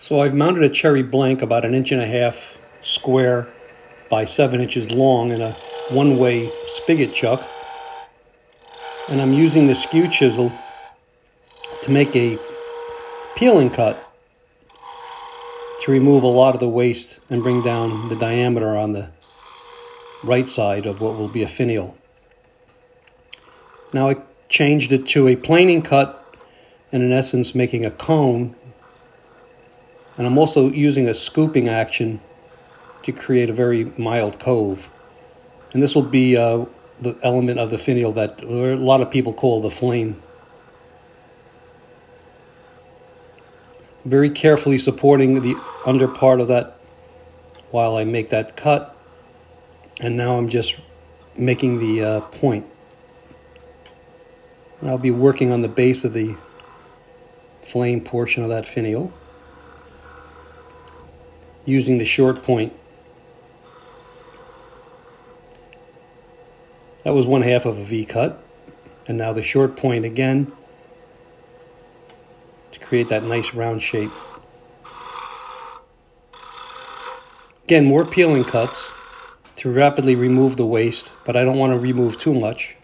So I've mounted a cherry blank about 1.5 inches square by 7 inches long in a one-way spigot chuck. And I'm using the skew chisel to make a peeling cut to remove a lot of the waste and bring down the diameter on the right side of what will be a finial. Now I changed it to a planing cut and in essence making a cone. And I'm also using a scooping action to create a very mild cove. And this will be the element of the finial that a lot of people call the flame. Very carefully supporting the under part of that while I make that cut. And now I'm just making the point. And I'll be working on the base of the flame portion of that finial using the short point. That was 1/2 of a V cut, and now the short point again to create that nice round shape. Again, more peeling cuts to rapidly remove the waste, but I don't want to remove too much.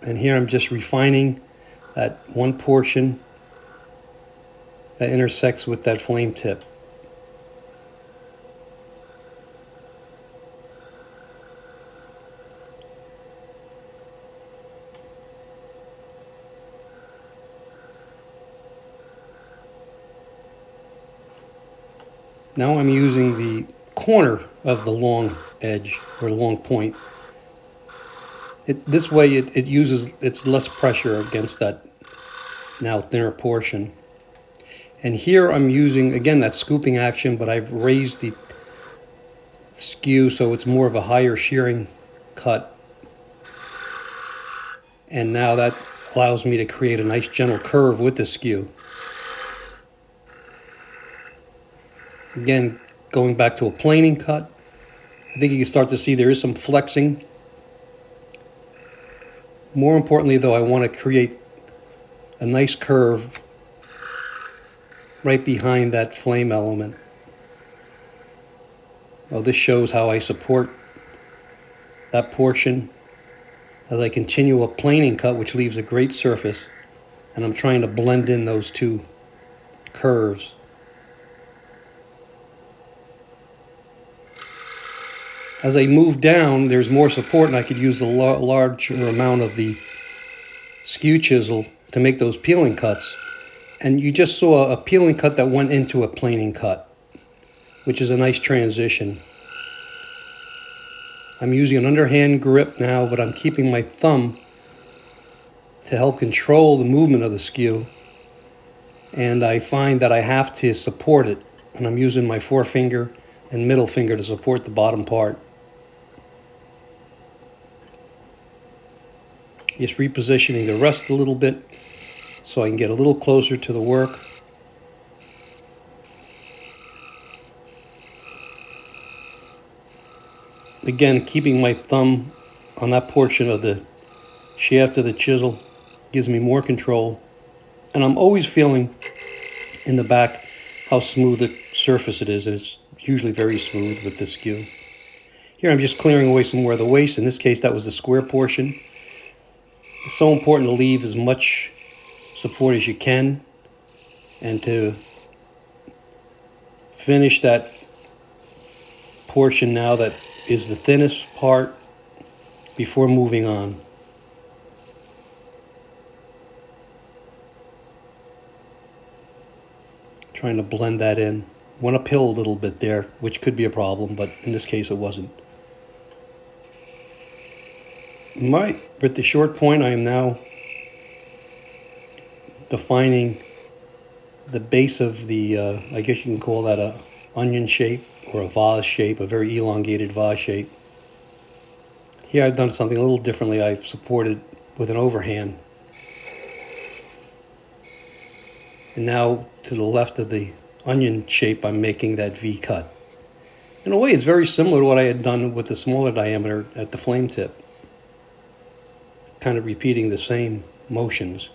And here I'm just refining that one portion that intersects with that flame tip. Now I'm using the corner of the long edge or the long point. This way it's less pressure against that now thinner portion. And here I'm using, again, that scooping action, but I've raised the skew so it's more of a higher shearing cut. And now that allows me to create a nice gentle curve with the skew. Again, going back to a planing cut, I think you can start to see there is some flexing. More importantly, though, I want to create a nice curve right behind that flame element. Well, this shows how I support that portion as I continue a planing cut, which leaves a great surface, and I'm trying to blend in those two curves. As I move down, there's more support, and I could use a larger amount of the skew chisel to make those peeling cuts. And you just saw a peeling cut that went into a planing cut, which is a nice transition. I'm using an underhand grip now, but I'm keeping my thumb to help control the movement of the skew. And I find that I have to support it, and I'm using my forefinger and middle finger to support the bottom part. Just repositioning the rest a little bit so I can get a little closer to the work. Again, keeping my thumb on that portion of the shaft of the chisel gives me more control. And I'm always feeling in the back how smooth the surface it is. And it's usually very smooth with the skew. Here I'm just clearing away some more of the waste. In this case, that was the square portion. It's so important to leave as much support as you can and to finish that portion now that is the thinnest part before moving on. Trying to blend that in. Went uphill a little bit there, which could be a problem, but in this case it wasn't. Right, with the short point, I am now defining the base of the, I guess you can call that a onion shape or a vase shape, a very elongated vase shape. Here I've done something a little differently. I've supported with an overhand. And now to the left of the onion shape, I'm making that V cut. In a way, it's very similar to what I had done with the smaller diameter at the flame tip. Kind of repeating the same motions.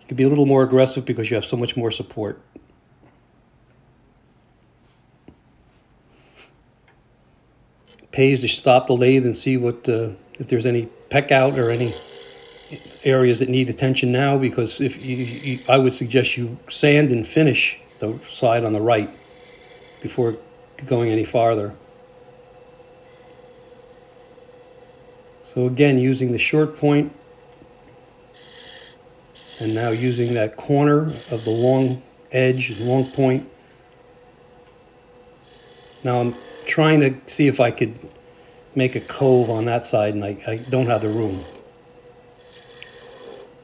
You can be a little more aggressive because you have so much more support. Pays to stop the lathe and see what if there's any peck out or any areas that need attention now, because if I would suggest you sand and finish the side on the right before going any farther. So again, using the short point and now using that corner of the long edge, long point. Now I'm trying to see if I could make a cove on that side, and I don't have the room.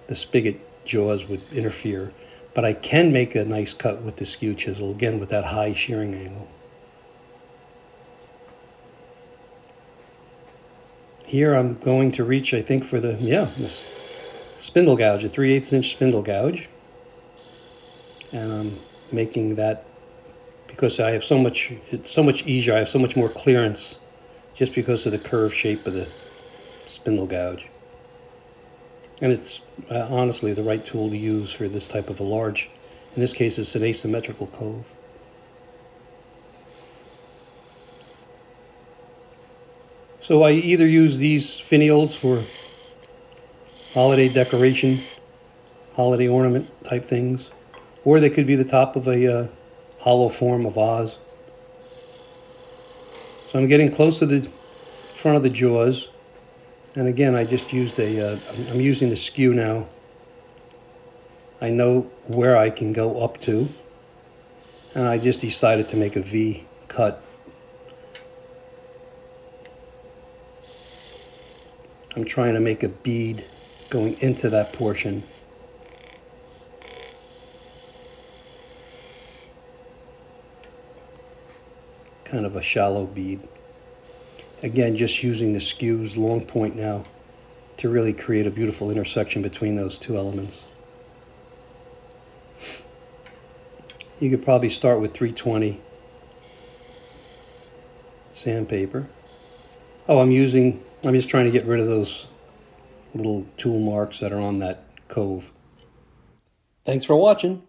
The spigot jaws would interfere, but I can make a nice cut with the skew chisel, again with that high shearing angle. Here I'm going to reach, I think, for this spindle gouge, a 3/8 inch spindle gouge. And I'm making that because I have it's so much easier, I have so much more clearance just because of the curved shape of the spindle gouge. And it's honestly the right tool to use for this type of a large, in this case it's an asymmetrical cove. So I either use these finials for holiday decoration, holiday ornament type things, or they could be the top of a hollow form, a vase. So I'm getting close to the front of the jaws, and again I just used I'm using the skew now. I know where I can go up to, and I just decided to make a V cut. I'm trying to make a bead going into that portion. Kind of a shallow bead. Again, just using the skew's long point now to really create a beautiful intersection between those two elements. You could probably start with 320 sandpaper. Oh, I'm just trying to get rid of those little tool marks that are on that cove. Thanks for watching.